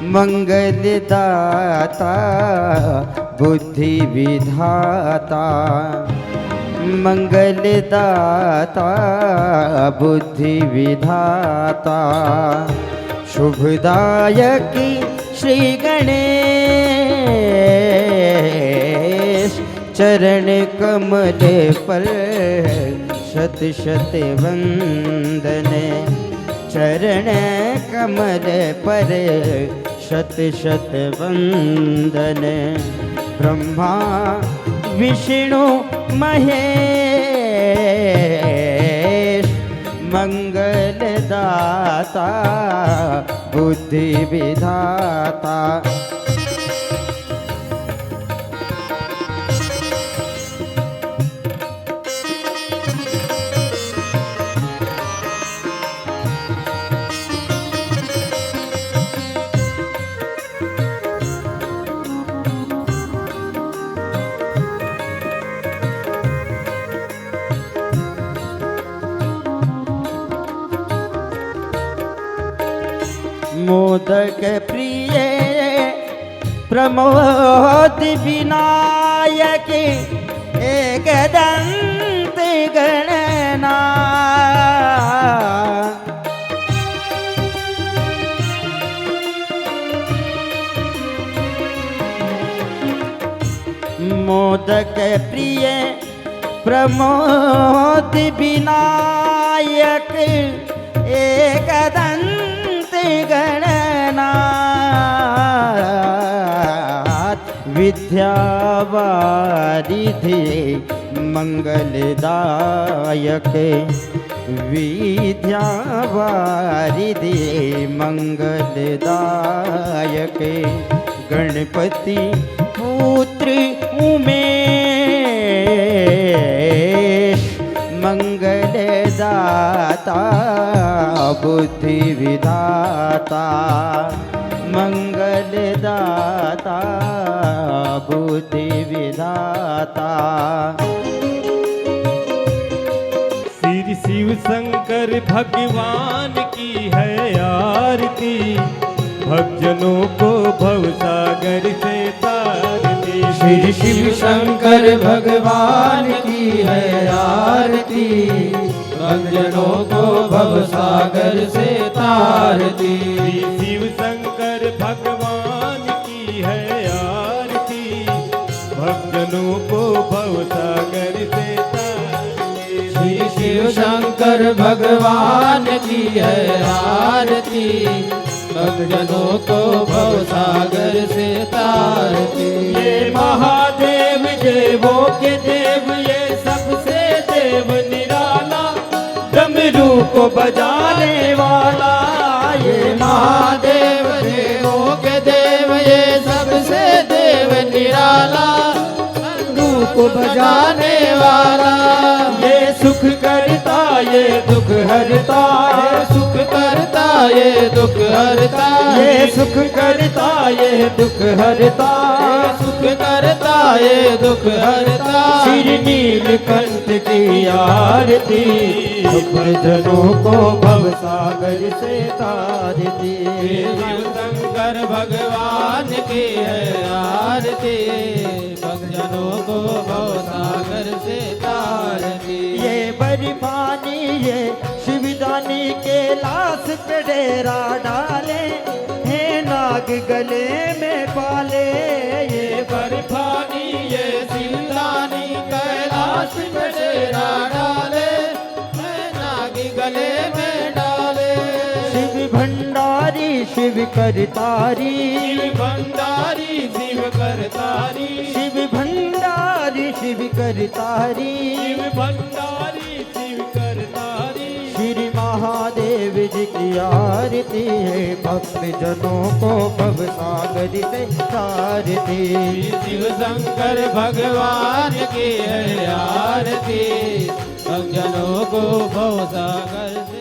मंगलदाता बुद्धि विधाता, मंगलदाता बुद्धि विधाता, शुभदायक श्री गणेश, चरण कमल पर शत शत वंदन, चरण कमल पर शत शत वंदन। ब्रह्मा विष्णु महेश, मंगलदाता बुद्धि विधाता। मोदक प्रिय प्रमोद विनायक, एकदंत गणनाथ। मोदक प्रिय प्रमोद विनायक, एकदंत गणनाथ। विद्यावारिधि मंगलदायक, विद्यावारिधि मंगलदायक। गणपति पुत्र उमेश, मंगलदाता बुद्धि विधाता, मंगलदाता बुद्धि विधाता। श्री शिव शंकर भगवान की है आरती, भक्तजनों को भवसागर से तारती। श्री शिव शंकर भगवान की है आरती, भक्तजनों को भवसागर से तारती। श्री शिव शंकर भगवान की है आरती, भक्तजनों को भवसागर से तारती। श्री शिव शंकर भगवान की है आरती, भक्तजनों को भवसागर से तारती। ये महादेव देवों के देव, ये सबसे देव निराला, डमरू को बजाने वाला। ये महादेव देवों के देव, ये सबसे देव निराला, डमरू को बजाने वाला। ये सुख करता ये दुख हरता, ये सुख करता ये दुख हरता, ये सुख करता ये दुख हरता, ये सुख करता ये दुख हरता। श्री नीलकंठ की आरती, भक्तजनों को भवसागर से तारती। शिव शंकर भगवान की है आरती, भक्तजनों को भवसागर से तारती। ये बर्फानी ये शिवदानी के लाश पे डेरा डाले, हे नाग गले में पाले। ये बर्फानी ये शिवदानी कैलाश पे डेरा डाले, मैं नागी गले में डाले। शिव भंडारी शिव करतारी, शिव भंडारी शिव करतारी, शिव भंडारी शिव करतारी, शिव भंडारी शिव करतारी। श्री महादेव जी की आरती है, भक्त जनों को भवसागर से तारती। शिव शंकर भगवान की है आरती, भक्तजनों को भवसागर से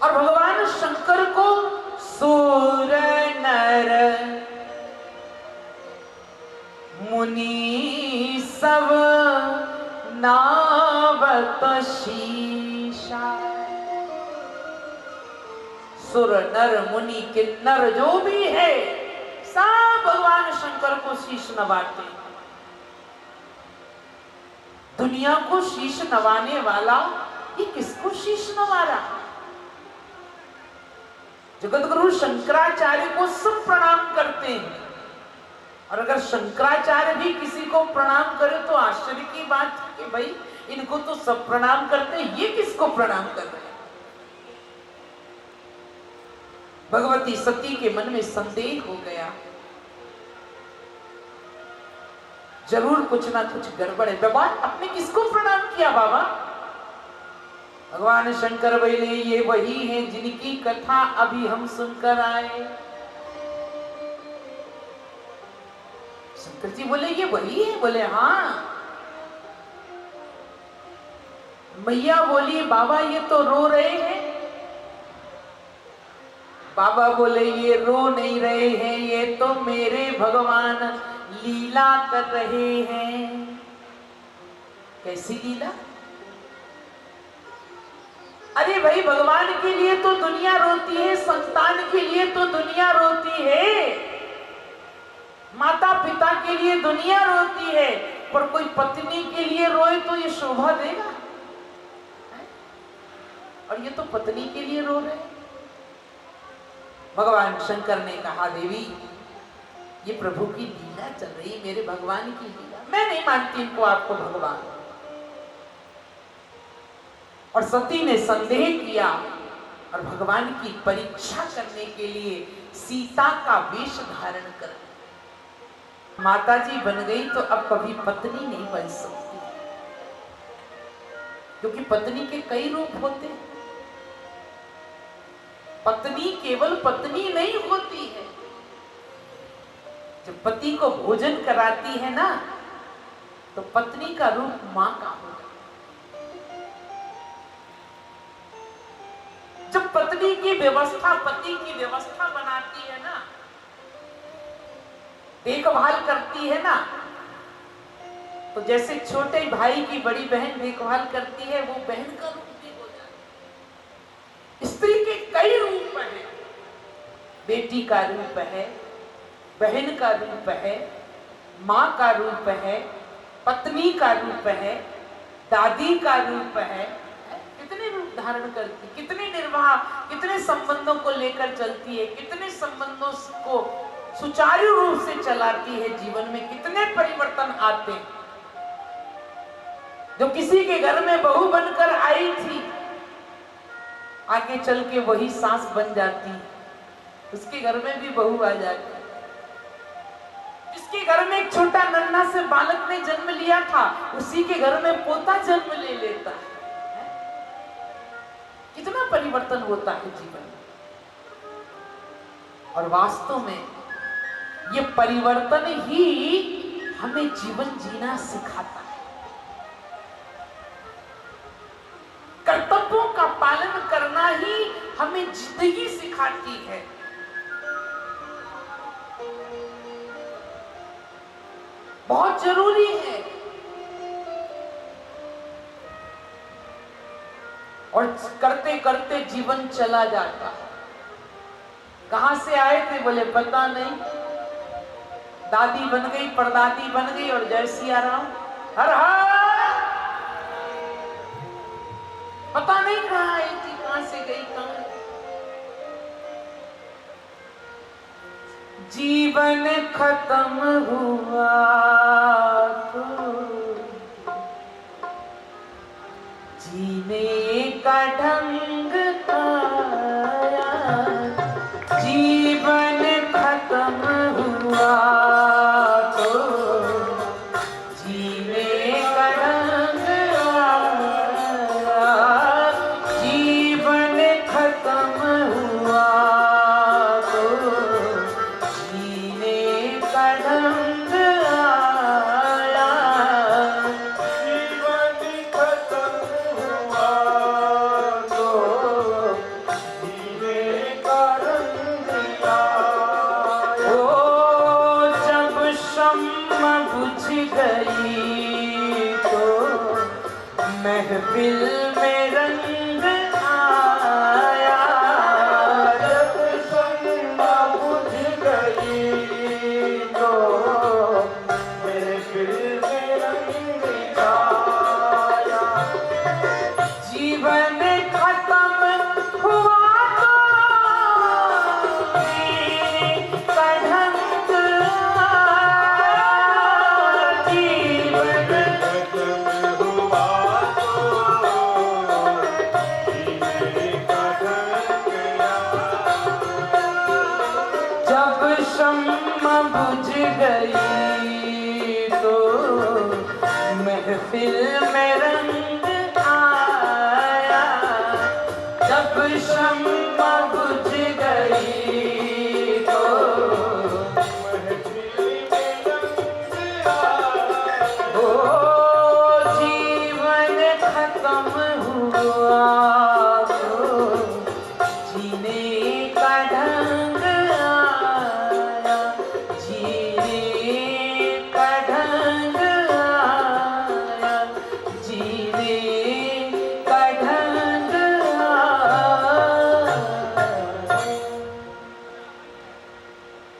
और भगवान शंकर को सुर नर मुनि सब नावत शीशा। सुर नर मुनि किन्नर जो भी है सब भगवान शंकर को शीश नवाते। दुनिया को शीश नवाने वाला ये किसको शीश नवा रहा? जगत गुरु शंकराचार्य को सब प्रणाम करते हैं, और अगर शंकराचार्य भी किसी को प्रणाम करे तो आश्चर्य की बात है कि भाई इनको तो सब प्रणाम करते हैं, ये किसको प्रणाम कर रहे हैं? भगवती सती के मन में संदेह हो गया, जरूर कुछ ना कुछ गड़बड़ है। बाबा आपने किसको प्रणाम किया बाबा? भगवान शंकर बोले ये वही हैं जिनकी कथा अभी हम सुनकर आए। शंकर जी बोले ये वही है? बोले हाँ। मैया बोली बाबा ये तो रो रहे हैं। बाबा बोले ये रो नहीं रहे हैं, ये तो मेरे भगवान लीला कर रहे हैं। कैसी लीला? अरे भाई भगवान के लिए तो दुनिया रोती है, संतान के लिए तो दुनिया रोती है, माता पिता के लिए दुनिया रोती है, पर कोई पत्नी के लिए रोए तो ये शोभा देगा? और ये तो पत्नी के लिए रो रहे हैं। भगवान शंकर ने कहा देवी ये प्रभु की लीला चल रही, मेरे भगवान की लीला, मैं नहीं मानती इनको आपको भगवान। और सती ने संदेह किया और भगवान की परीक्षा करने के लिए सीता का वेश धारण कर माता जी बन गई, तो अब कभी पत्नी नहीं बन सकती, क्योंकि पत्नी के कई रूप होते हैं। पत्नी केवल पत्नी नहीं होती है, जब पति को भोजन कराती है ना तो पत्नी का रूप मां का होता है। जब पत्नी की व्यवस्था पति की व्यवस्था बनाती है ना, देखभाल करती है ना, तो जैसे छोटे भाई की बड़ी बहन देखभाल करती है, वो बहन का रूप भी हो जाता है। स्त्री के कई रूप हैं, बेटी का रूप है, बहन का रूप है, माँ का रूप है, पत्नी का रूप है, दादी का रूप है। कितने रूप धारण करती, कितने निर्वाह, कितने संबंधों को लेकर चलती है, कितने संबंधों को सुचारू रूप से चलाती है। जीवन में कितने परिवर्तन आते हैं। जो किसी के घर में बहू बनकर आई थी, आगे चल के वही सास बन जाती, उसके घर में भी बहू आ जाती। जिसके घर में एक छोटा नन्हा से बालक ने जन्म लिया था, उसी के घर में पोता जन्म ले लेता है। कितना परिवर्तन होता है जीवन में। और वास्तव में ये परिवर्तन ही हमें जीवन जीना सिखाता है। कर्तव्यों का पालन करना ही हमें जिंदगी सिखाती है। बहुत जरूरी है। और करते करते जीवन चला जाता है। कहां से आए थे? बोले पता नहीं, दादी बन गई, परदादी बन गई, और जय सिया राम, हर हर, पता नहीं कहां आई थी, कहां से गई, कहां। जीवन खत्म हुआ तो जीने का ढंग आया, जीवन खत्म हुआ तो जीने का ढंग आया, जीवन खत्म हुआ तो जीने का ढंग आया, जीवन खत्म हुआ तो जीने का ढंग आया, जीने का ढंग आया, जीने का ढंग आया।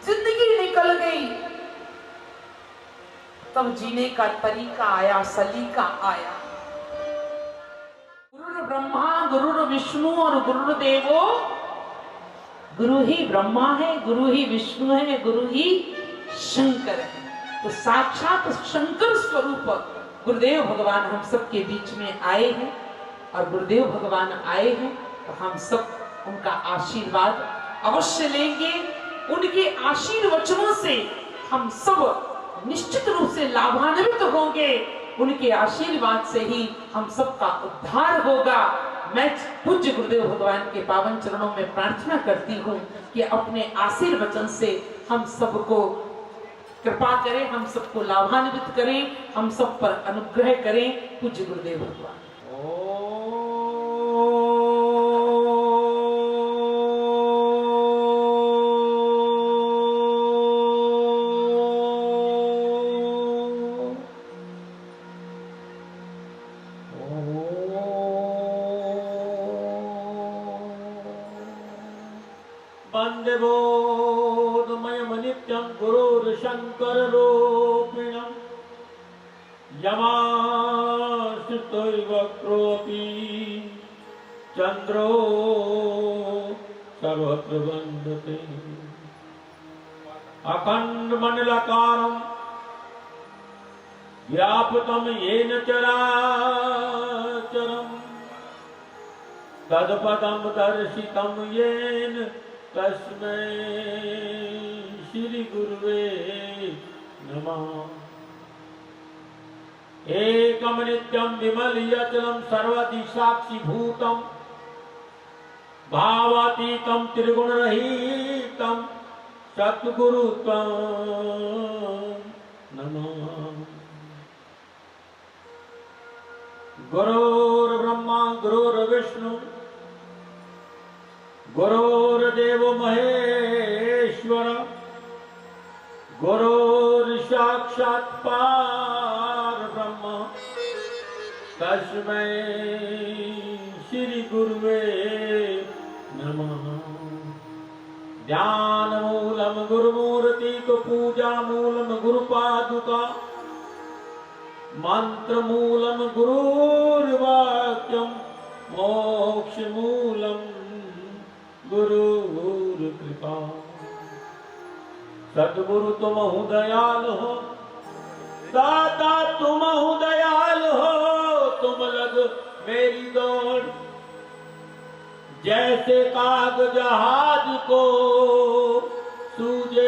जिंदगी निकल गई, तब जीने का तरीका आया, सलीका आया। गुरु ब्रह्मा, गुरु विष्णु और गुरुदेवो, गुरु ही ब्रह्मा है, गुरु ही विष्णु है, गुरु ही शंकर है। तो साक्षात शंकर स्वरूप गुरुदेव भगवान हम सब के बीच में आए हैं, और गुरुदेव भगवान आए हैं तो हम सब उनका आशीर्वाद अवश्य लेंगे। उनके आशीर्वचनों से हम सब निश्चित रूप से लाभान्वित होंगे। उनके आशीर्वाद से ही हम सबका उद्धार होगा। मैं पूज्य गुरुदेव भगवान के पावन चरणों में प्रार्थना करती हूँ कि अपने आशीर्वचन से हम सबको कृपा करें, हम सबको लाभान्वित करें, हम सब पर अनुग्रह करें। पूज्य गुरुदेव भगवान। वन्दे बोधमयमनित्यं गुरुर्शङ्कररूपिणं यमाश्रितैवक्रोऽपि चन्द्रो सर्वत्र वन्दते। अखण्डमण्डलाकारं व्याप्तं येन चराचरं तत्पदं दर्शितं येन तस्मै श्री गुरुवे नमः। एकं नित्यं विमलयचलं सर्वदि साक्षिभूतं भावातीतं त्रिगुणरहितं सद्गुरुत्वं नमः। गुरुर्ब्रह्मा गुरुर्विष्णु गुरुर्देव महेश्वर गुरुर्साक्षात् परब्रह्म तस्मै श्री गुरुवे नमः। ध्यानमूलं गुरुमूर्ति को पूजा मूलं गुरुपादुका मंत्रमूलं गुरुर्वाक्यं मोक्षमूलं गुरुर्कृपा। सद्गुरु तुम हो दयाल हो, दाता तुम हो दयाल हो, तुम लग मेरी दौड़ जैसे काग जहाज को सूझे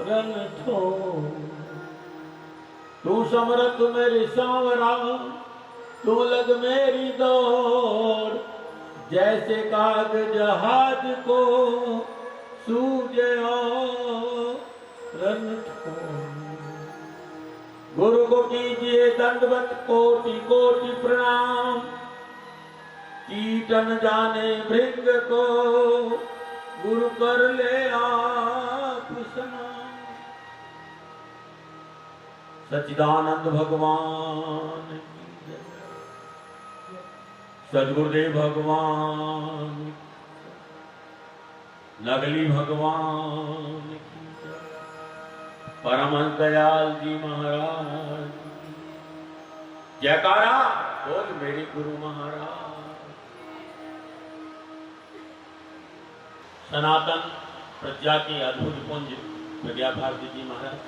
रन ठो। तू समरथ मेरे सांवरा, तू लग मेरी दौड़ जैसे काग जहाज को सूझे रन ठो। गुरु को कीजिए दंडवत कोटि कोटि प्रणाम, कीटन जाने भृंग को गुरु कर ले आप सनाम। सच्चिदानंद भगवान की जय, सद्गुरुदेव भगवान, नगली भगवान की जय, परमहंस दयाल जी महाराज जयकारा बोल मेरे गुरु महाराज। सनातन प्रज्ञा के अद्भुत पुंज प्रज्ञा भारती जी महाराज,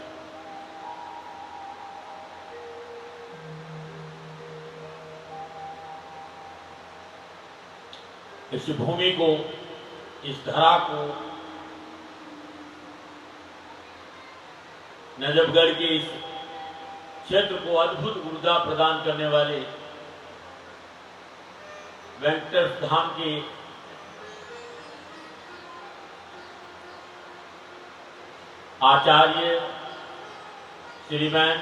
इस भूमि को, इस धरा को, नजफगढ़ के इस क्षेत्र को अद्भुत ऊर्जा प्रदान करने वाले वेंकटेश धाम के आचार्य श्रीमान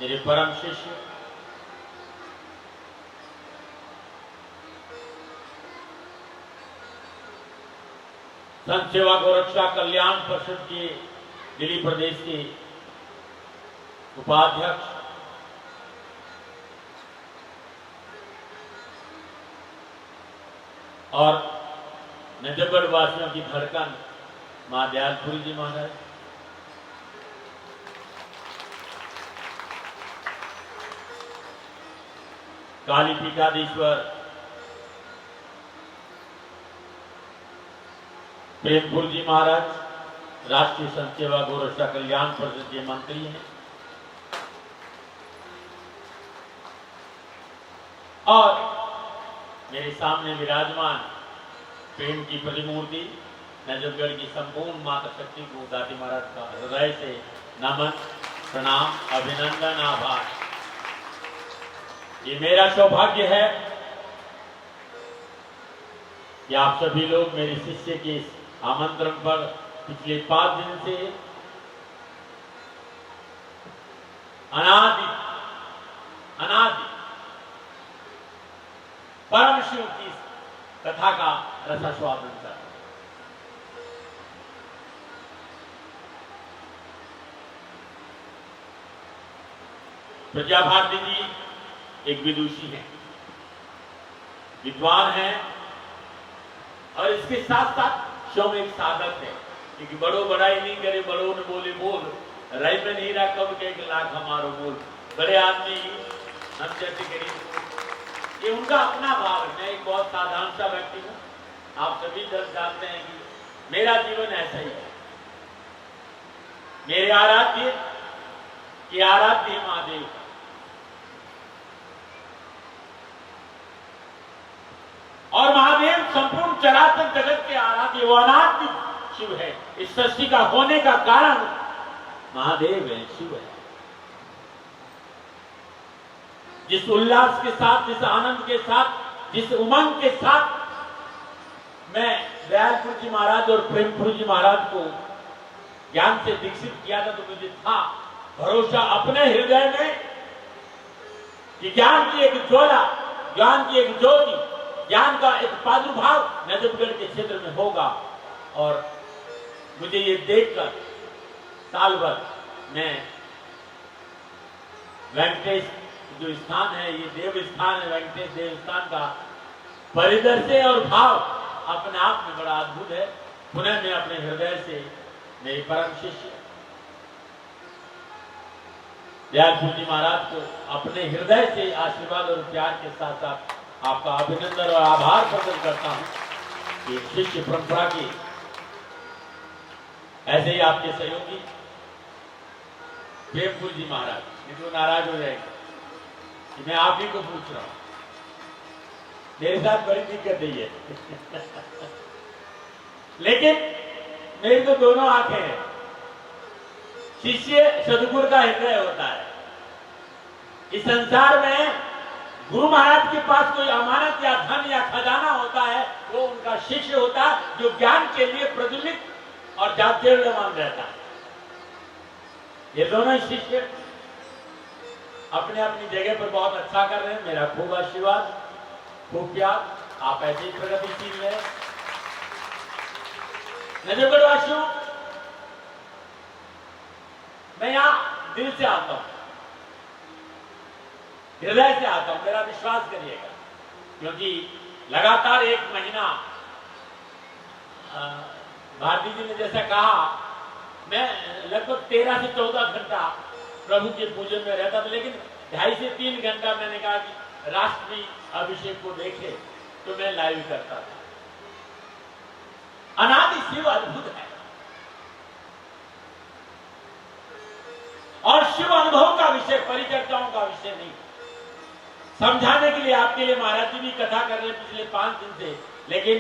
मेरे परम शिष्य संत सेवा गोरक्षा कल्याण परिषद के दिल्ली प्रदेश के उपाध्यक्ष और नजफगढ़ वासियों की धड़कन मां दयालपुरी जी महाराज, काली पीठाधीश्वर प्रेमपुर जी महाराज, राष्ट्रीय संत सेवा गोरक्षा कल्याण परिषद के मंत्री हैं, और मेरे सामने विराजमान प्रेम की प्रतिमूर्ति नजफगढ़ की संपूर्ण माता शक्ति को दादी महाराज का हृदय से नमन, प्रणाम, अभिनंदन, आभार। ये मेरा सौभाग्य है कि आप सभी लोग मेरे शिष्य के इस आमंत्रण पर पिछले 5 दिन से अनादि परम शिव की कथा का रसास्वादन कर। प्रज्ञा भारती जी एक विदुषी हैं, विद्वान हैं, और इसके साथ साथ स्वयं एक साधक है, क्योंकि बड़ो बड़ाई नहीं करे, बड़ों ने बोले बोल, राय में नहीं रहा कब के 1 लाख हमारो बोल, बड़े आदमी हम जैसे गरीब, ये उनका अपना भाव है। मैं एक बहुत साधारण सा व्यक्ति हूँ, आप सभी दर्द जानते हैं कि मेरा जीवन ऐसा ही है। मेरे आराध्य महादेव का, और महादेव संपूर्ण चराचर जगत के आराध्य, वो अनादि शिव है। इस सृष्टि का होने का कारण महादेव है, शिव है। जिस उल्लास के साथ, जिस आनंद के साथ, जिस उमंग के साथ मैं दयालपुर जी महाराज और प्रेमपुर जी महाराज को ज्ञान से दीक्षित किया था, तो मुझे था भरोसा अपने हृदय में कि ज्ञान की एक ज्वाला, ज्ञान की एक ज्योति, ज्ञान का एक प्रादुर्भाव नजफगढ़ के क्षेत्र में होगा। और मुझे ये देखकर साल भर मैं वेंकटेश जो स्थान है, ये देव स्थान है, वेंकटेश देव स्थान का परिदर्शय और भाव अपने आप में बड़ा अद्भुत है। पुनः मैं अपने हृदय से मेरे परम शिष्य दयालपुर जी महाराज को अपने हृदय से आशीर्वाद और प्यार के साथ साथ आपका अभिनंदन और आभार प्रकट करता हूं कि शिष्य परंपरा की ऐसे ही आपके सहयोगी प्रेमपुर जी महाराज, नहीं तो नाराज हो जाएंगे कि मैं आप ही को पूछ रहा हूं, मेरे साथ बड़ी दिक्कत ही है लेकिन मेरी तो दोनों आंखें हैं। शिष्य सदगुरु का हृदय होता है। इस संसार में गुरु महाराज के पास कोई अमानत या धन या खजाना होता है, वो उनका शिष्य होता है, जो ज्ञान के लिए प्रज्वलित और जागरूकमान रहता है। ये दोनों शिष्य अपने अपनी जगह पर बहुत अच्छा कर रहे हैं। मेरा खूब आशीर्वाद, खूब प्यार, आप ऐसे ही प्रगतिशील रहे। नजफगढ़ वासियों, मैं यहां दिल से आता हूं, हृदय से आता हूं, मेरा विश्वास करिएगा, क्योंकि लगातार 1 महीना भारती जी ने जैसा कहा, मैं लगभग 13 से 14 घंटा प्रभु के पूजन में रहता था, लेकिन 2.5 से 3 घंटा मैंने कहा कि राष्ट्रीय अभिषेक को देखे तो मैं लाइव करता था। अनादि शिव अद्भुत है, और शिव अनुभव का विषय, परिचर्चाओं का विषय नहीं। समझाने के लिए आपके लिए महाराज जी भी कथा कर रहे हैं पिछले 5 दिन से, लेकिन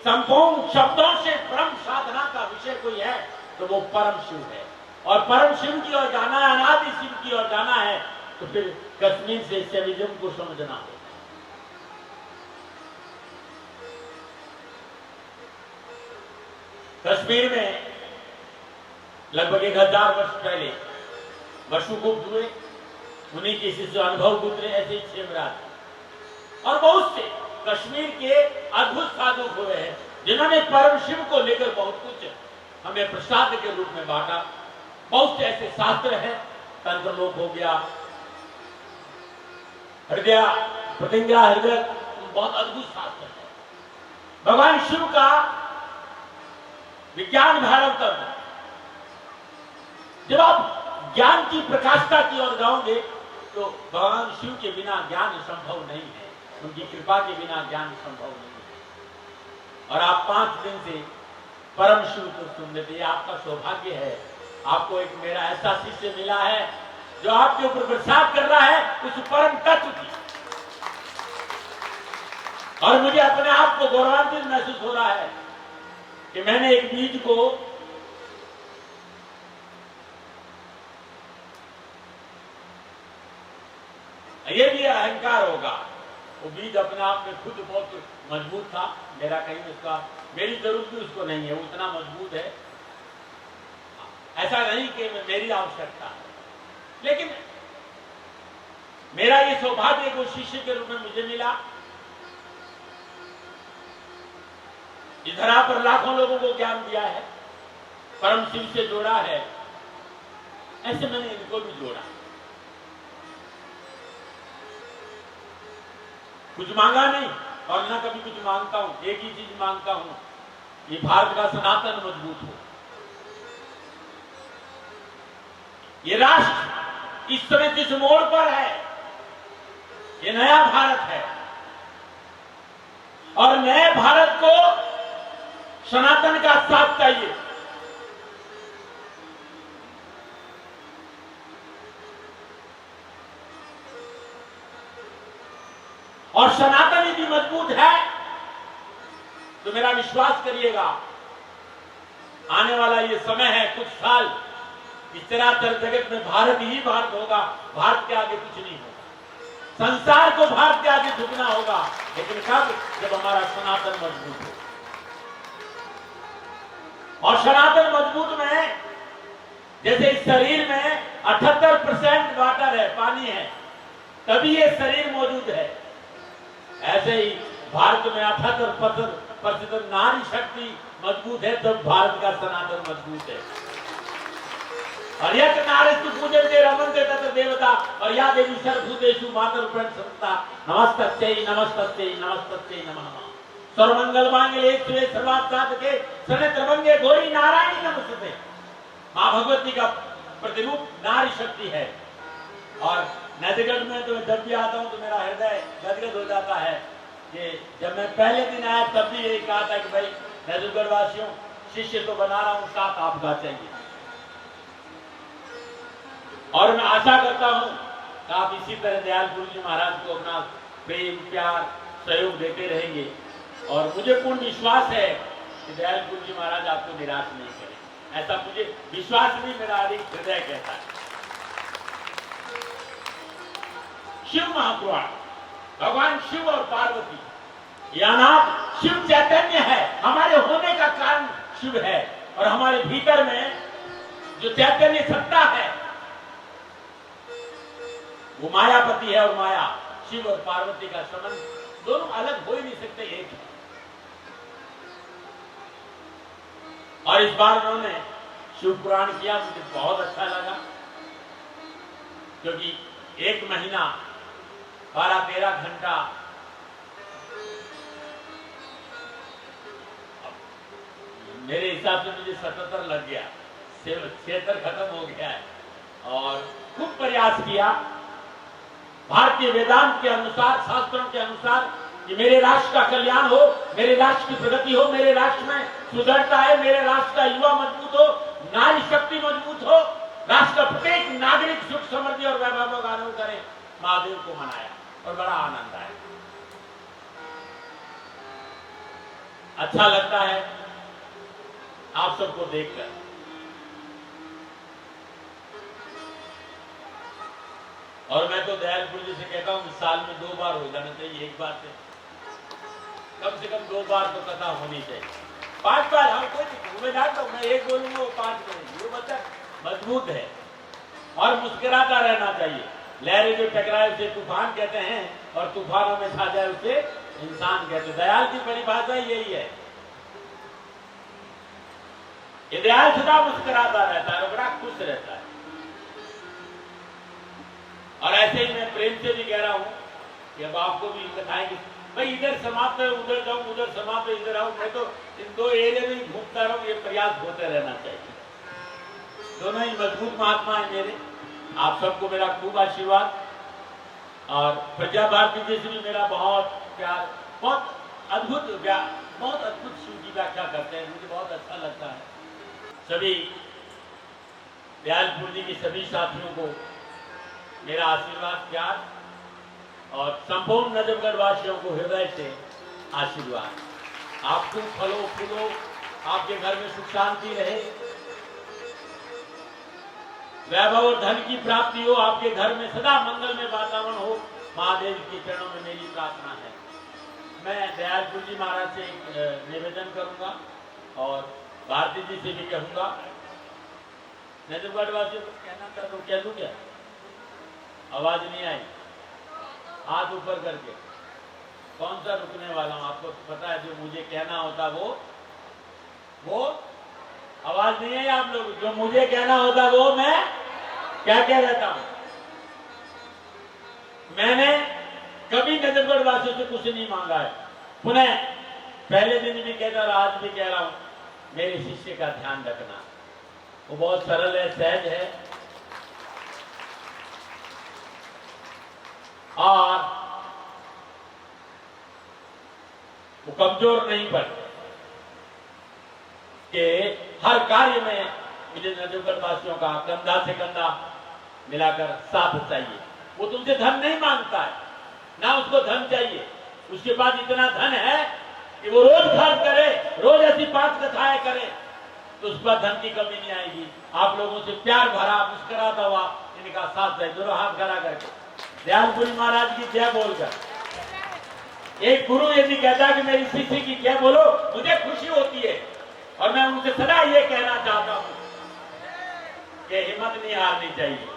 संपूर्ण शब्दों से परम साधना का विषय कोई है तो वो परम शिव है। और परम शिव की ओर जाना है, अनादि शिव की ओर जाना है, तो फिर कश्मीर से शैविज्म को समझना होगा। कश्मीर में लगभग 1000 वर्ष पहले वसुगुप्त हुए, उन्हीं के शिष्य अनुभव गुजरे, ऐसे ही 6 महाराज और बहुत से कश्मीर के अद्भुत साधु हुए हैं, जिन्होंने परम शिव को लेकर बहुत कुछ हमें प्रसाद के रूप में बांटा। बहुत से ऐसे शास्त्र हैं, तंत्रलोक हो गया, हृदय प्रतिज्ञा हृदय, बहुत अद्भुत शास्त्र है। भगवान शिव का विज्ञान भारत तत्व, जब आप ज्ञान की प्रकाशता की ओर जाओगे तो भगवान शिव के बिना ज्ञान संभव नहीं है, उनकी कृपा के बिना ज्ञान संभव नहीं है। और आप 5 दिन से परम शिव को सुन लेते, आपका सौभाग्य है। आपको एक मेरा ऐसा शिष्य मिला है जो आपके ऊपर प्रसाद कर रहा है उस परम तत्व की, और मुझे अपने आप को गौरवान्वित महसूस हो रहा है कि मैंने एक बीज को ये भी अहंकार होगा, वो बीज अपने आप में खुद बहुत मजबूत था, मेरा कहीं उसका मेरी जरूरत भी उसको नहीं है, उतना मजबूत है। ऐसा नहीं कि मेरी आवश्यकता है, लेकिन मेरा ये सौभाग्य को शिष्य के रूप में मुझे मिला। इस धरा पर लाखों लोगों को ज्ञान दिया है, परम शिव से जोड़ा है, ऐसे मैंने इनको भी जोड़ा। कुछ मांगा नहीं और ना कभी कुछ मांगता हूं, एक ही चीज मांगता हूं, ये भारत का सनातन मजबूत हो। ये राष्ट्र इस समय जिस मोड़ पर है, ये नया भारत है, और नए भारत को सनातन का साथ चाहिए। और सनातन यदि मजबूत है तो मेरा विश्वास करिएगा, आने वाला ये समय है, कुछ साल इस चराचर जगत में भारत ही भारत होगा, भारत के आगे कुछ नहीं होगा। संसार को भारत के आगे झुकना होगा, लेकिन कब? जब हमारा सनातन मजबूत हो। और सनातन मजबूत में, जैसे इस शरीर में 78% वाटर है, पानी है, तभी ये शरीर मौजूद है, ऐसे ही भारत में 78% नारी शक्ति मजबूत है, तब भारत का सनातन मजबूत है। और यत नारीस्तु पूजन्ते रमन्ते तत्र देवता, और या देवी सर्वभूतेषु मातृरूपेण संस्था, नमस्तस्यै नमस्तस्यै नमस्तस्यै नमः। सर्वमंगल मांगल्ये शिवे सर्वार्थ साधके शरण्ये त्र्यंबके गौरी नारायणी नमस्ते। मां भगवती का प्रतिरूप नारी शक्ति है। और नैतिकगढ़ में तो जब भी आता हूं तो मेरा हृदय गदगद हो जाता है कि जब मैं पहले दिन आया तब भी यही कहा था कि भाई नैतिकगढ़ वासियों, शिष्य तो बना रहा हूं, साथ आपका चाहिए। और मैं आशा करता हूं कि आप इसी तरह दयाल गुरु जी महाराज को अपना प्रेम प्यार सहयोग देते रहेंगे, और मुझे पूर्ण विश्वास है कि दयाल गुरु जी महाराज आपको निराश नहीं करेंगे। ऐसा मुझे विश्वास नहीं, मेरा अधिक हृदय कहता है। शिव महापुराण, भगवान शिव और पार्वती, यह नाम शिव चैतन्य है, हमारे होने का कारण शिव है, और हमारे भीतर में जो चैतन्य सत्ता है वो मायापति है। और माया, शिव और पार्वती का संबंध दोनों अलग हो ही नहीं सकते, एक है। और इस बार उन्होंने शिव पुराण किया, मुझे बहुत अच्छा लगा, क्योंकि 1 महीना 12-13 घंटा मेरे हिसाब से मुझे 77 लग गया, 76 खत्म हो गया है। और खूब प्रयास किया भारतीय वेदांत के अनुसार, शास्त्रों के अनुसार, कि मेरे राष्ट्र का कल्याण हो, मेरे राष्ट्र की प्रगति हो, मेरे राष्ट्र में सुदृढ़ता है, मेरे राष्ट्र का युवा मजबूत हो, नारी शक्ति मजबूत हो, राष्ट्र का प्रत्येक नागरिक सुख समृद्धि और वैभव का अनुभव करे। महादेव को मनाया और बड़ा आनंद आया। अच्छा लगता है आप सबको देखकर। और मैं तो दयाल गुरु जी से कहता हूं, साल में 2 बार हो जाना चाहिए, एक बार से कम 2 बार तो कथा होनी चाहिए। 5 बार हम कोई मैं जानता हूं, मैं 1 बोलूंगा वो 5 बोलूंगी, वो बच्चा मजबूत है। और मुस्कुराता रहना चाहिए। लहरें जो टकराए उसे तूफान कहते हैं, और तूफानों में छा जाए उसे इंसान कहते हैं। दयाल की परिभाषा यही है ये दयाल सदा मुस्कुराता रहता है और बड़ा खुश रहता है। और ऐसे ही मैं प्रेम से भी कह रहा हूं कि अब आपको भी बताएंगे भाई, इधर समाप्त है उधर जाऊं, उधर समाप्त है इधर आऊं। मैं तो इन दो एरिया में ही घूमता रहूं, ये प्रयास होते रहना चाहिए। दोनों ही मजबूत महात्मा है मेरे। आप सबको मेरा खूब आशीर्वाद। और प्रज्ञा भारती जी से भी मेरा बहुत प्यार। बहुत अद्भुत शिव की व्याख्या करते हैं, मुझे बहुत अच्छा लगता है। सभी दयालपुर जी के सभी साथियों को मेरा आशीर्वाद, प्यार और संपूर्ण नजफगढ़ वासियों को हृदय से आशीर्वाद। आपको फलो फूलो, आपके घर में सुख शांति रहे, वैभव और धन की प्राप्ति हो, आपके घर में सदा मंगल में वातावरण हो, महादेव के चरणों में मेरी प्रार्थना है। मैं दयालपुर जी महाराज से एक निवेदन करूंगा और भारती जी से भी कहूंगा। नजफगढ़ वासियों को कहना चाहता हूं, कह दूं क्या? आवाज नहीं आई? हाथ ऊपर करके। कौन सा रुकने वाला हूं? आपको पता है जो मुझे कहना होता वो आवाज नहीं है आप लोग? जो मुझे कहना होता वो मैं क्या कह रहता हूं? मैंने कभी नजफगढ़ वासियों से कुछ नहीं मांगा है। पुनः पहले दिन भी कहता और आज भी कह रहा हूं, मेरे शिष्य का ध्यान रखना। वो बहुत सरल है, सहज है और वो कमजोर नहीं पड़ते कि हर कार्य में मुझे नजफगढ़ वासियों का कंधा से कंधा मिलाकर साथ चाहिए। वो तुमसे धन नहीं मांगता है, ना उसको धन चाहिए। उसके पास इतना धन है कि वो रोज खर्च करे, रोज ऐसी 5 कथाएं करे, तो उस पर धन की कमी नहीं आएगी। आप लोगों से प्यार भरा मुस्कुराता हुआ इनका साथ है। दोनों हाथ खड़ा करके दयालपुरी महाराज की जय बोलकर। एक गुरु यदि कहता है कि मेरी शिष्य की जय बोलो, मुझे खुशी होती है। और मैं उनसे सदा ये कहना चाहता हूं कि हिम्मत नहीं हारनी चाहिए।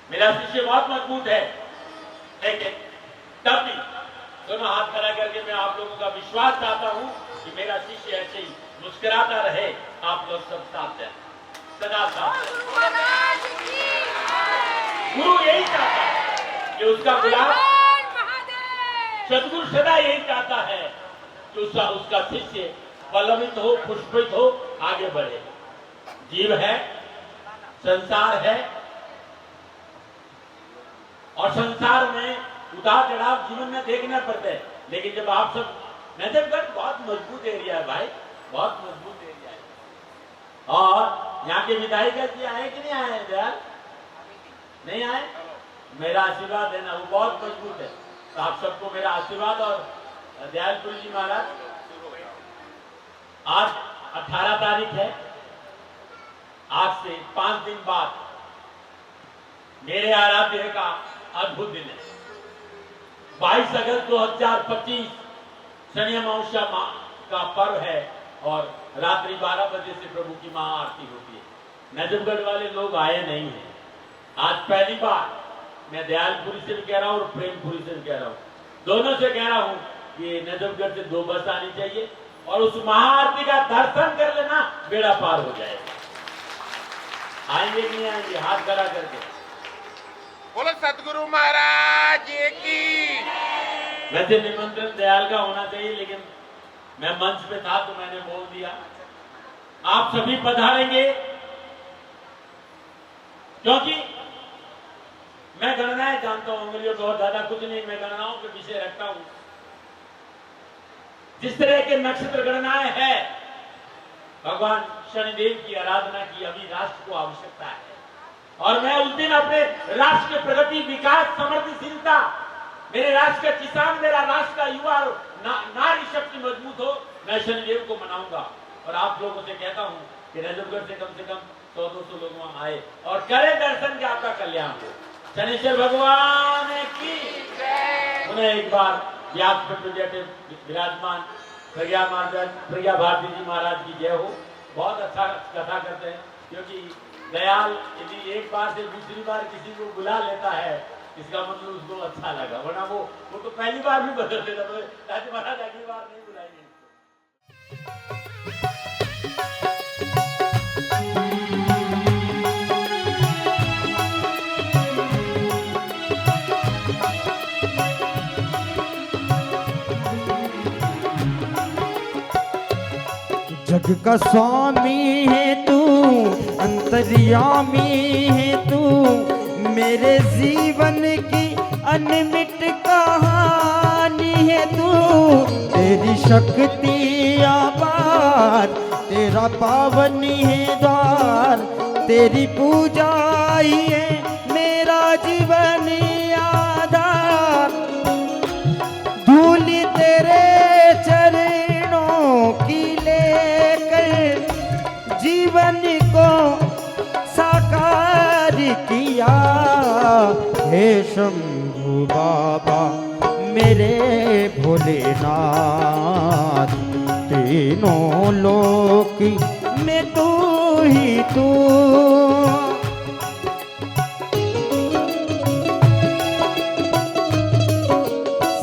मेरा शिष्य बहुत मजबूत है, लेकिन तब भी दोनों हाथ खड़ा करके मैं आप लोगों का विश्वास चाहता हूं कि मेरा शिष्य ऐसे ही मुस्कुराता रहे। आप लोग सब साथ दें, सदा साथ दें। गुरु यही चाहता है कि उसका गुलाम, सदगुरु सदा यही चाहता है कि उसका शिष्य पल्लवित हो, पुष्पित हो, आगे बढ़े। जीव है, संसार है और संसार में उतार चढ़ाव जीवन में देखना पड़ता है। लेकिन जब आप सब, नजफगढ़ बहुत मजबूत एरिया है भाई, बहुत मजबूत एरिया है। और यहाँ के विधायक जी आए कि नहीं आए? दयाल नहीं आए? मेरा आशीर्वाद देना, वो बहुत मजबूत है। तो आप सबको मेरा आशीर्वाद। और दयालपुर जी महाराज, आज 18 तारीख है। आज से 5 दिन बाद मेरे आराध्य का अद्भुत दिन है। 22 अगस्त 2025 शनि अमावस्या का पर्व है और रात्रि 12 बजे से प्रभु की महाआरती होती है। नजफगढ़ वाले लोग आए नहीं हैं। आज पहली बार मैं दयालपुरी से भी कह रहा हूं और प्रेमपुरी से भी कह रहा हूं, दोनों से कह रहा हूं कि नजफगढ़ से 2 बस आनी चाहिए और उस महाआरती का दर्शन कर लेना, बेड़ा पार हो जाएगा। आएंगे कि नहीं आएंगे? हाथ खड़ा करके बोलो सतगुरु महाराज की। वैसे निमंत्रण दयाल का होना चाहिए, लेकिन मैं मंच पे था तो मैंने बोल दिया। आप सभी पधारेंगे क्योंकि मैं गणनाएं जानता हूं, मेरे लिए बहुत ज्यादा कुछ नहीं, मैं गणनाओं के विषय रखता हूं। जिस तरह के नक्षत्र गणनाएं हैं, भगवान शनिदेव की आराधना की अभी राष्ट्र को आवश्यकता है। और मैं उस दिन अपने राष्ट्र की प्रगति, विकास, समृद्धिशीलता, मेरे राष्ट्र का किसान, मेरा राष्ट्र का युवा, नारी शक्ति मजबूत हो, मैं शनिदेव को मनाऊंगा। और आप लोगों से कहता हूं कि नजफगढ़ से कम 100-200 लोग वहां आए और करें दर्शन के आपका कल्याण हो। शनिश्चर भगवान की उन्हें एक बार व्यास पे विराजमान प्रज्ञा भारती जी महाराज की जय हो। बहुत अच्छा कथा करते हैं, क्योंकि दयाल यदि एक बार से दूसरी बार किसी को बुला लेता है, इसका मतलब उसको अच्छा लगा, वरना वो तो पहली बार भी बदल देता। महाराज अगली बार नहीं बुलाएंगे। जग का स्वामी है तू, अंतर्यामी है तू, मेरे जीवन की अनमिट कहानी है तू। तेरी शक्ति अपार, तेरा पावन है द्वार, तेरी पूजा ही है मेरा जीवन आधार। धूल तेरे चरणों की लेकर जीवन को साकार किया। हे शंभु बाबा मेरे भोलेनाथ, तीनों लोक में तू ही तू।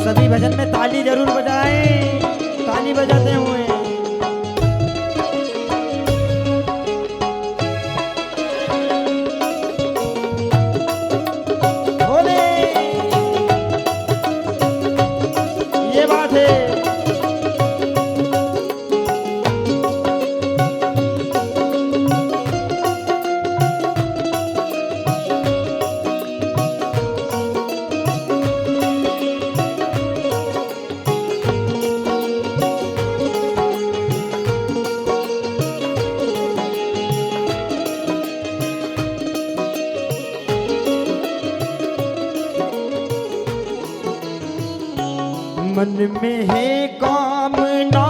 सभी भजन में ताली जरूर बजाएं, ताली बजाते हुए। बोले ये बात है। मन में है कामना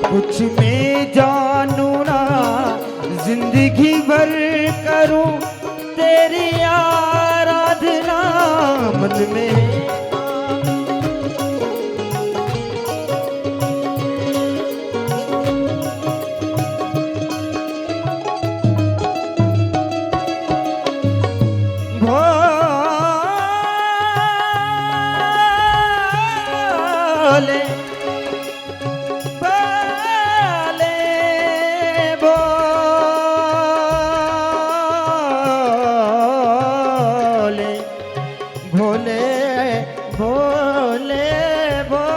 कुछ मैं जानू ना, जिंदगी भर करूं तेरी आराधना। मन में है भोले भोले भोले भोले भोले भोले।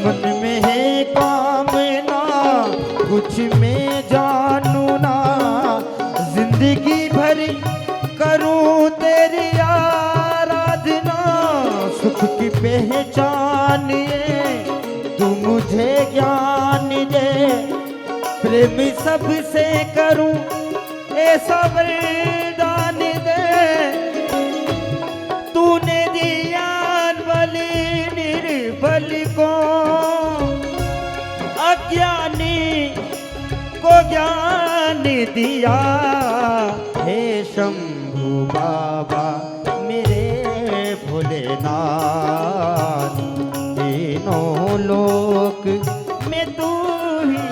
मन में है कामना कुछ मैं जानू ना, जिंदगी भर करूं तेरी आराधना। सुख की पहचान ये तू मुझे ज्ञान दे, प्रेम सबसे करूं ऐसा वरदान दे। तूने दिया बलि निर्बल को, अज्ञानी को ज्ञान दिया। हे शंभु बाबा मेरे भोलेनाथ, तीनों लोक में तू ही।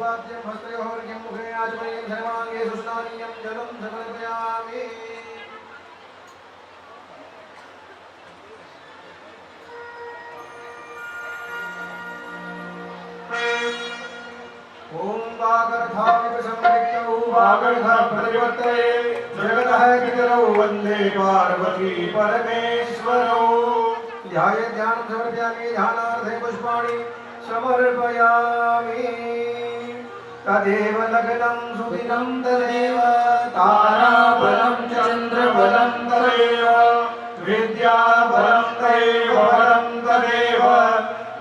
पाद्यं हस्तयोर्घ्यं मुखे आचमनीयं सर्वाङ्गे सुस्नानीयं जलं समर्पयामि। ओम वागर्धाविपसंवृक्तौ वागर्धप्रतिपत्तये जगतः पितरौ वन्दे पार्वती परमेश्वरौ। ध्याये ध्यानं समर्पयामि ध्यानार्थे पुष्पाणि समर्पयामि। तदेव लग्नं सुदिनं तदेव ताराबलं चन्द्रबलं तदेव विद्याबलं तदेव बलं तदेव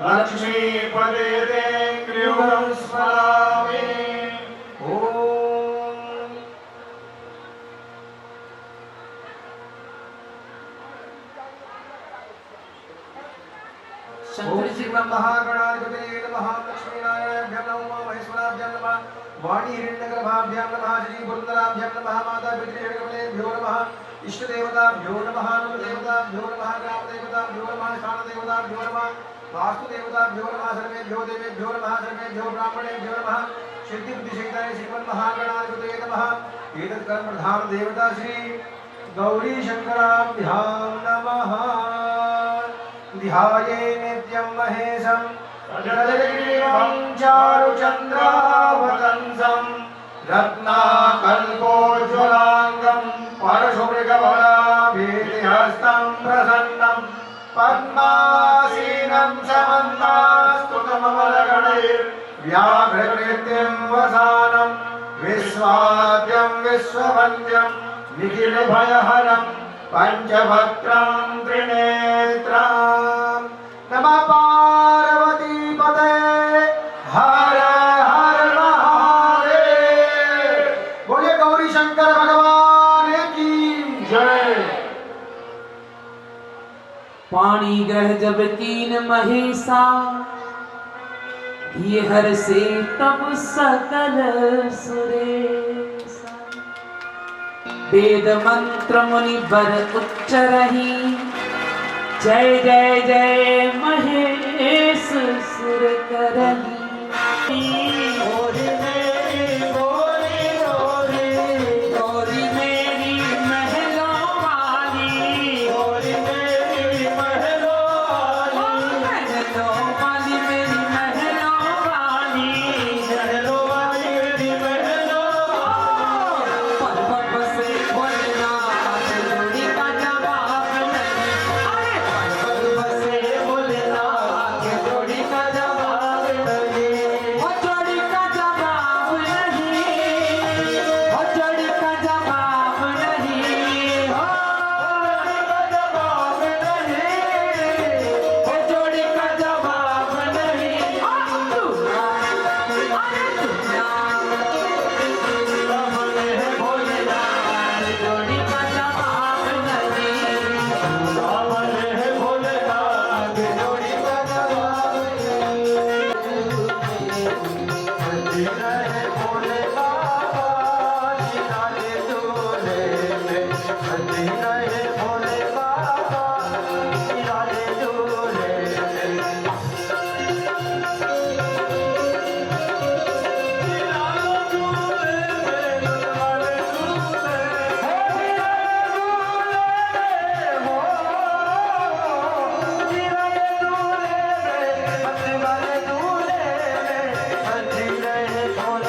लक्ष्मीपदे गृहं स्मरामि। ओम शंकर जी का महागणाधिपतये नमः। लक्ष्मीनारायणाभ्यां नमः। महेश्वराभ्यां नमः। वाणीहिरण्यगर्भाभ्यां नमः। श्रीपुरन्दराभ्यां नमः। माता पितृकमलेभ्यो नमः। इष्टदेवताभ्यो नमः। नुदेवताभ्यो नमः। ग्रामदेवताभ्यो नमः। स्थानदेवताभ्यो नमः। वास्तुदेवताभ्यो नमः। सर्वेभ्यो देवेभ्यो नमः। सर्वेभ्यो ब्राह्मणेभ्यो नमः। सिद्धिबुद्धिसहिताय श्रीमन्महागणाधिपतये नमः। एतत्कर्मप्रधान देवता श्री गौरीशङ्कराभ्यां नमः। ध्याये नित्यं महेशं रजतग्रीवं चारुचन्द्रावतंसं रत्नाकल्पोज्ज्वलाङ्गं परशुमृगबलाभीतिहस्तं प्रसन्नं पद्मासीनं समन्तास्तुतममलगणैर्व्याघ्रकृत्यं वसानं विश्वाद्यं विश्ववन्द्यं निखिलभयहरं पंचभक्त्रं त्रिनेत्रं। नमः पार्वती पते हर हर महादेव। बोलिए गौरी शंकर भगवान की जय। पाणी ग्रह जब कीन महेशा ये हर से तब सकल सुरेशा। वेद मंत्र मुनि बर उच्चरहि जय जय जय महेश सुर करहि। गौरी मेरी महलों वाली। महलों वाली मेरी महलों वाली। पर्वत से भोलेनाथ जोड़ी का जवाब नहीं। अरे पर्वत से भोलेनाथ जोड़ी का जवाब नहीं। वो जोड़ी का जवाब नहीं। वो जोड़ी का जवाब नहीं। हो वो जोड़ी का जवाब नहीं। अरे भोलेनाथ जोड़ी का जवाब भोले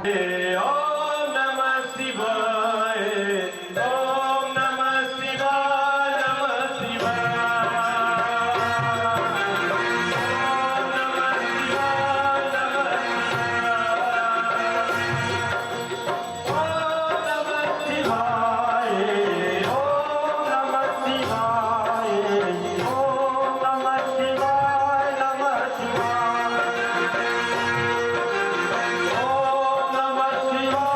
ओम नमः शिवाय, ओम नमः शिवाय, नमः शिवाय, ओम नमः शिवाय, नमः शिवाय, ओम नमः शिवाय, ओम नमः शिवाय, नमः शिवाय, ओम नमः शिवाय,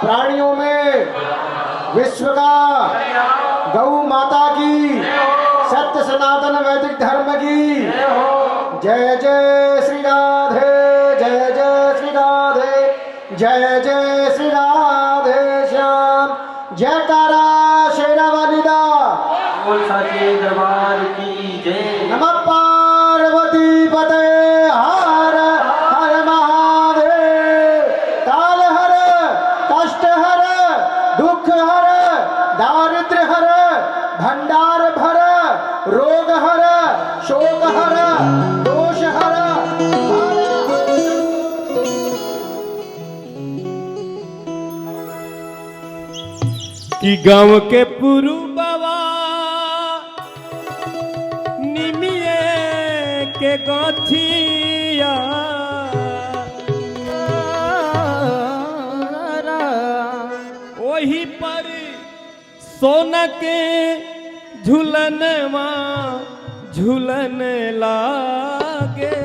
प्राणियों में विश्व का गौ माता की सत्य सनातन वैदिक धर्म की जय जय श्री राधे, जय जय श्री राधे, जय जय श्री राधे श्याम। जयकारा शेरावाली दा बोल साचे दरबार की जय। नमः पार्वती पते हर हर महादेव। काल हर, कष्ट हर, दुख हर, दारिद्र्य हर, भंडार भर, रोग हर, शोक हर, दोष हर। कि गाँव के पुरुबवा निमिये के गथिया वही पर सोना के झूलनवा झूलन लागे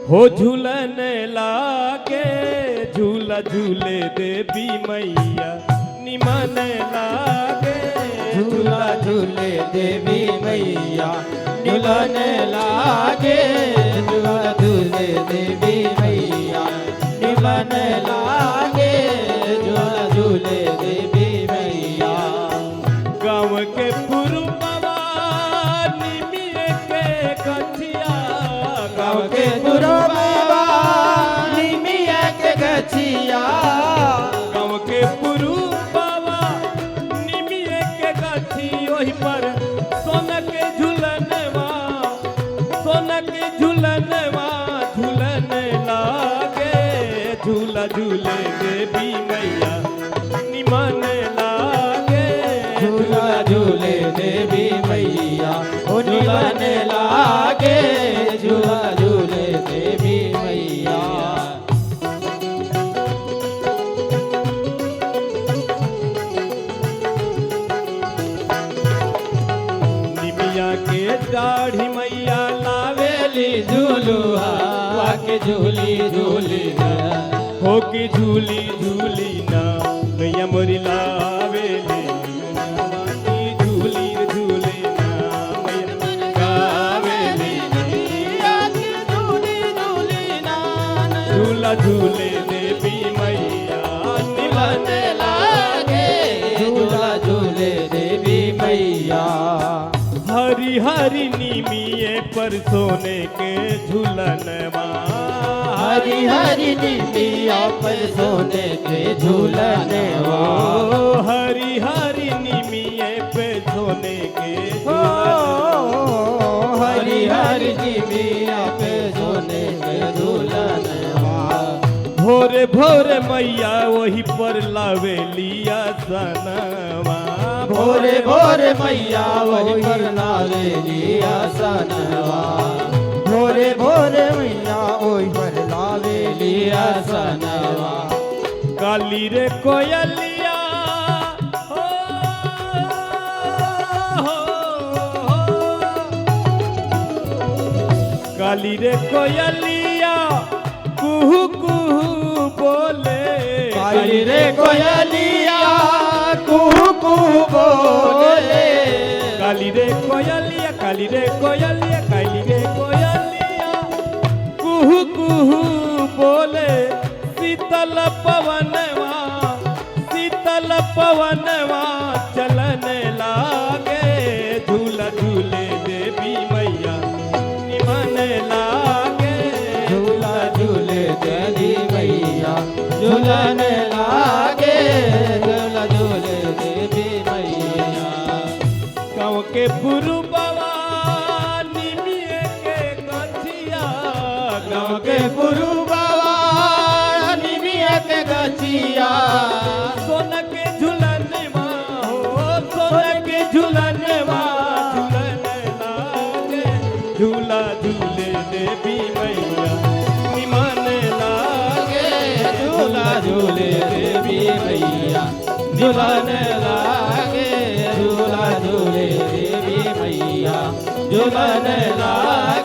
हो झूलन लागे झूला झूले देवी मैया निमन लागे झूला झूले देवी मैया झूलन लागे। झूला झूले देवी मैया निमन लागे। झूला झूले देवी मैया। गाँव के पुरुबवा निमिये के गठिया गाँव के पुरुबवा निमिये के गछिया। गाँव के पुरुबवा निमिये के गठी ओही पर सोना के झूलनवा सोना के झूलनवा झूलन लागे झूला झूले देवी मैया निमन लागे झूला झूले देवी मैया निमन लागे। झूला झूले देवी मैया। निमिया के दाढ़ी मैया लावेली झूलुआ के झूली झूली हो की झूली झूली ना नैया मोरी लावेली झूली झूली ना मैया गावेली झूला झूले देवी मैया निमन लागे। झूला झूले देवी मैया। हरी हरी नीमिये पर सोने के झूलनवा हरी हरी निमिया पर सोने के झूलनवा। हरी हरी निमिये पे सोने के हरी हरी निमिया पे सोने के झूलनवा। भोरे भोरे मैया वही पर लावेलिया सनवा भोरे भोरे मैया वही पर लावेलिया सनवा। भोरे भोरे मैया वही पर लावेलिया सनवा। काली रे कोयलिया हो, हो, हो। काली रे कोयलिया कुहू कुहू बोले काली रे कोयलिया कुहू कुहू बोले। काली रे कोयलिया काली रे कोयलिया काली रे कोयलिया कुहू कुहू बोले शीतल पवनवा चलन लागे झूला झूले देवी मैया निमन लागे झूला झूले देवी मैया झूलन लागे। झूला झूले देवी मैया। गाँव के पुरुबवा निमिये के गठिया गाँव के पुरुबवा निमिया के गछिया। सोना के झूलनवा हो सोना के झूलनवा झूलन लागे झूला झूले देवी मैया निमन लागे झूला झूले देवी मैया झूलन लागे। झूला झूले देवी मैया झूलन लागे।